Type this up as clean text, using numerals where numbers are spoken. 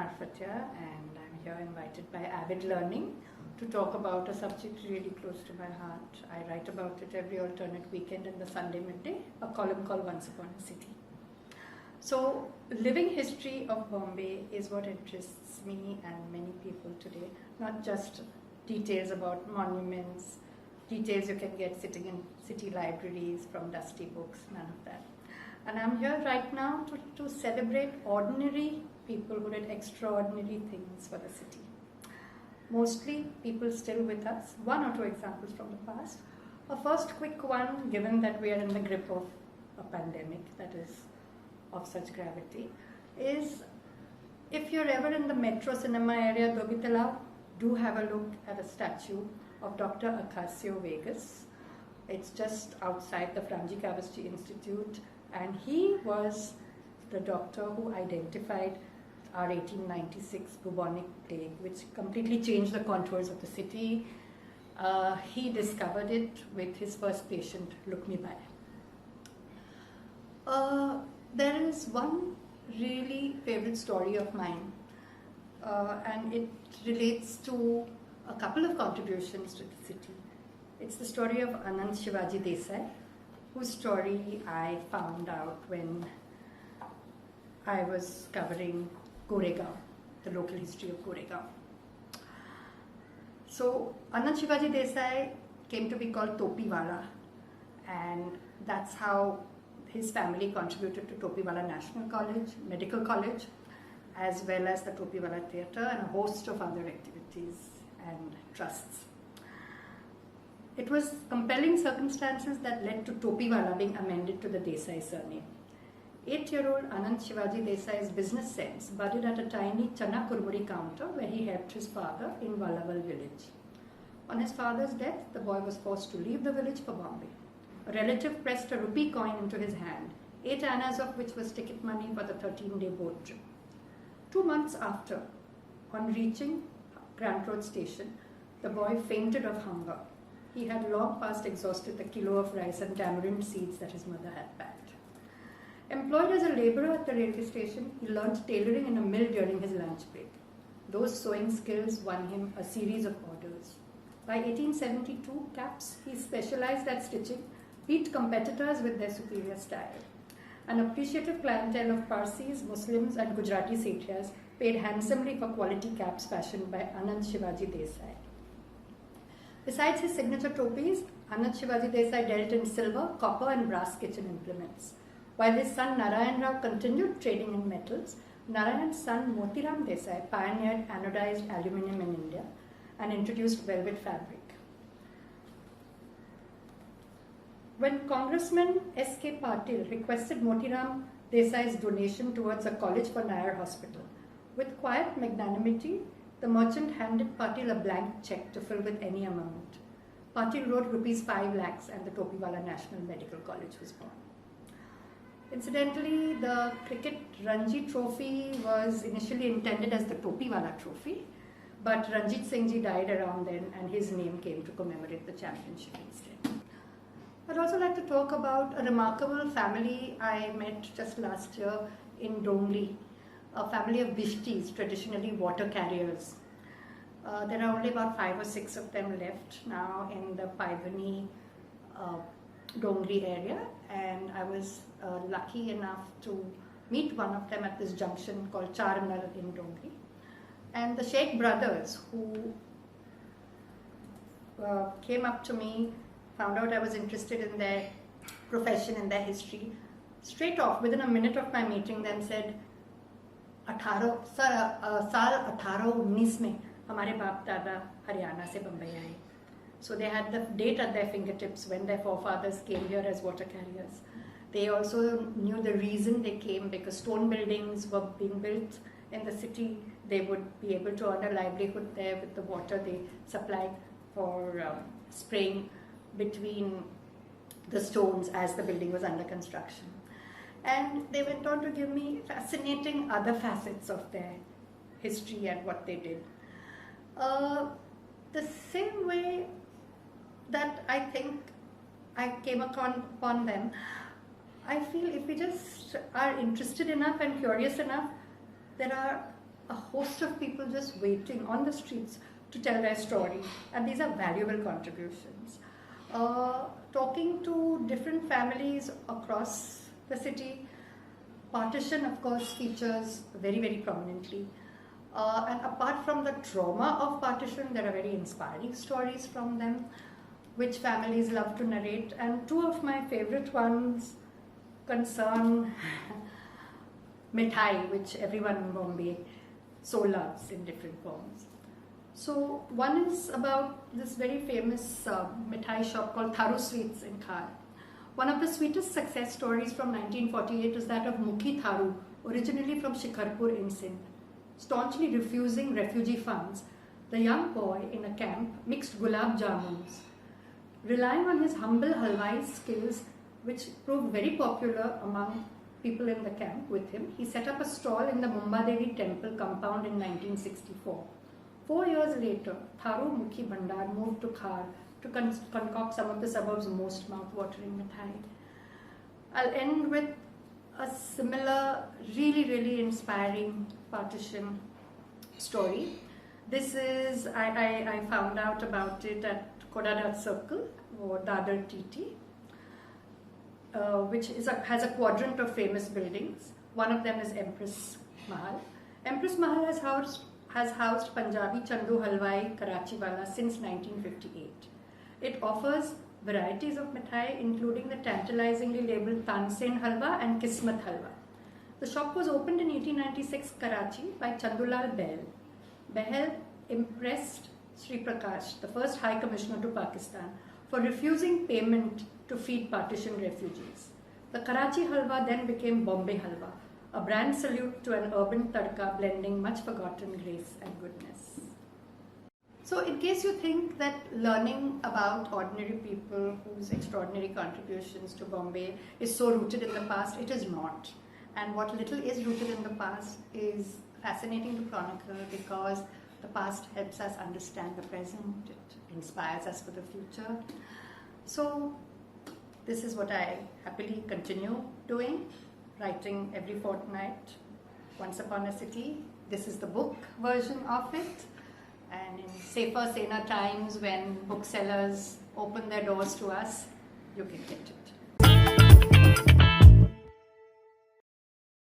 Arfatia, and I'm here invited by Avid Learning to talk about a subject really close to my heart. I write about it every alternate weekend in the Sunday Midday, a column called Once Upon a City. So, living history of Bombay is what interests me and many people today, not just details about monuments, details you can get sitting in city libraries from dusty books, none of that. And I'm here right now to celebrate ordinary people who did extraordinary things for the city. Mostly people still with us, one or two examples from the past. A first quick one, given that we are in the grip of a pandemic that is of such gravity, is if you're ever in the Metro cinema area, Dogitala, do have a look at a statue of Dr. Acacio Vegas. It's just outside the Franji Kavasji Institute, and he was the doctor who identified our 1896 bubonic plague, which completely changed the contours of the city. He discovered it with his first patient, Lukmibai. There is one really favorite story of mine, and it relates to a couple of contributions to the city. It's the story of Anand Shivaji Desai, whose story I found out when I was covering Goregaon, the local history of Goregaon. So Anand Shivaji Desai came to be called Topiwala, and that's how his family contributed to Topiwala National College, Medical College, as well as the Topiwala Theatre and a host of other activities and trusts. It was compelling circumstances that led to Topiwala being amended to the Desai surname. 8-year-old Anand Shivaji Desai's business sense budded at a tiny Chana Kurmuri counter where he helped his father in Vallaval village. On his father's death, the boy was forced to leave the village for Bombay. A relative pressed a rupee coin into his hand, 8 annas of which was ticket money for the 13-day boat trip. 2 months after, on reaching Grant Road station, the boy fainted of hunger. He had long past exhausted the kilo of rice and tamarind seeds that his mother had packed. Employed as a labourer at the railway station, he learnt tailoring in a mill during his lunch break. Those sewing skills won him a series of orders. By 1872 caps, he specialised at stitching, beat competitors with their superior style. An appreciative clientele of Parsis, Muslims and Gujarati Sethias paid handsomely for quality caps fashioned by Anand Shivaji Desai. Besides his signature topis, Anand Shivaji Desai dealt in silver, copper and brass kitchen implements. While his son Narayan Rao continued trading in metals, Narayan's son Motiram Desai pioneered anodized aluminium in India and introduced velvet fabric. When Congressman S.K. Patil requested Motiram Desai's donation towards a college for Nair Hospital, with quiet magnanimity, the merchant handed Patil a blank cheque to fill with any amount. Patil wrote rupees 5 lakhs and the Topiwala National Medical College was born. Incidentally, the cricket Ranji Trophy was initially intended as the Topiwala Trophy, but Ranjit Singh ji died around then and his name came to commemorate the championship instead. I'd also like to talk about a remarkable family I met just last year in Dongli, a family of Bishtis, traditionally water carriers. There are only about 5 or 6 of them left now in the Paivani Dongli area, and I was lucky enough to meet one of them at this junction called Charnar in Dongli. And the Sheikh brothers who came up to me, found out I was interested in their profession and their history, straight off within a minute of my meeting them said, साल 1819 में हमारे बाप दादा हरियाणा से बम्बई आए. So they had the date at their fingertips when their forefathers came here as water carriers. They also knew the reason they came, because stone buildings were being built in the city. They would be able to earn a livelihood there with the water they supplied for spraying between the stones as the building was under construction. And they went on to give me fascinating other facets of their history and what they did. The same way that I think I came upon them, I feel if we just are interested enough and curious enough, there are a host of people just waiting on the streets to tell their story, and these are valuable contributions. Talking to different families across the city, partition, of course, features very, very prominently. And apart from the trauma of partition, there are very inspiring stories from them, which families love to narrate. And two of my favorite ones concern mithai, which everyone in Bombay so loves in different forms. So one is about this very famous mithai shop called Tharu Sweets in Khar. One of the sweetest success stories from 1948 is that of Mukhi Tharu, originally from Shikarpur in Sindh. Staunchly refusing refugee funds, the young boy in a camp mixed gulab jamuns. Relying on his humble halwai skills, which proved very popular among people in the camp with him, he set up a stall in the Mumbadevi temple compound in 1964. 4 years later, Tharu Mukhi Bhandar moved to Khar to concoct some of the suburbs' most mouth-watering mithai. I'll end with a similar, really, really inspiring partition story. This is, I found out about it at Kodadar Circle, or Dadar TT, which has a quadrant of famous buildings. One of them is Empress Mahal. Empress Mahal has housed Punjabi Chandu Halwai Karachiwala since 1958. It offers varieties of mithai, including the tantalizingly labeled Tansen Halwa and Kismat Halwa. The shop was opened in 1896 Karachi by Chandulal Behel. Behel impressed Sri Prakash, the first High Commissioner to Pakistan, for refusing payment to feed partition refugees. The Karachi Halwa then became Bombay Halwa, a brand salute to an urban tadka blending much forgotten grace and goodness. So in case you think that learning about ordinary people whose extraordinary contributions to Bombay is so rooted in the past, it is not. And what little is rooted in the past is fascinating to chronicle, because the past helps us understand the present, it inspires us for the future. So this is what I happily continue doing, writing every fortnight, Once Upon a City. This is the book version of it. And in safer, saner times, when booksellers open their doors to us, you can get it.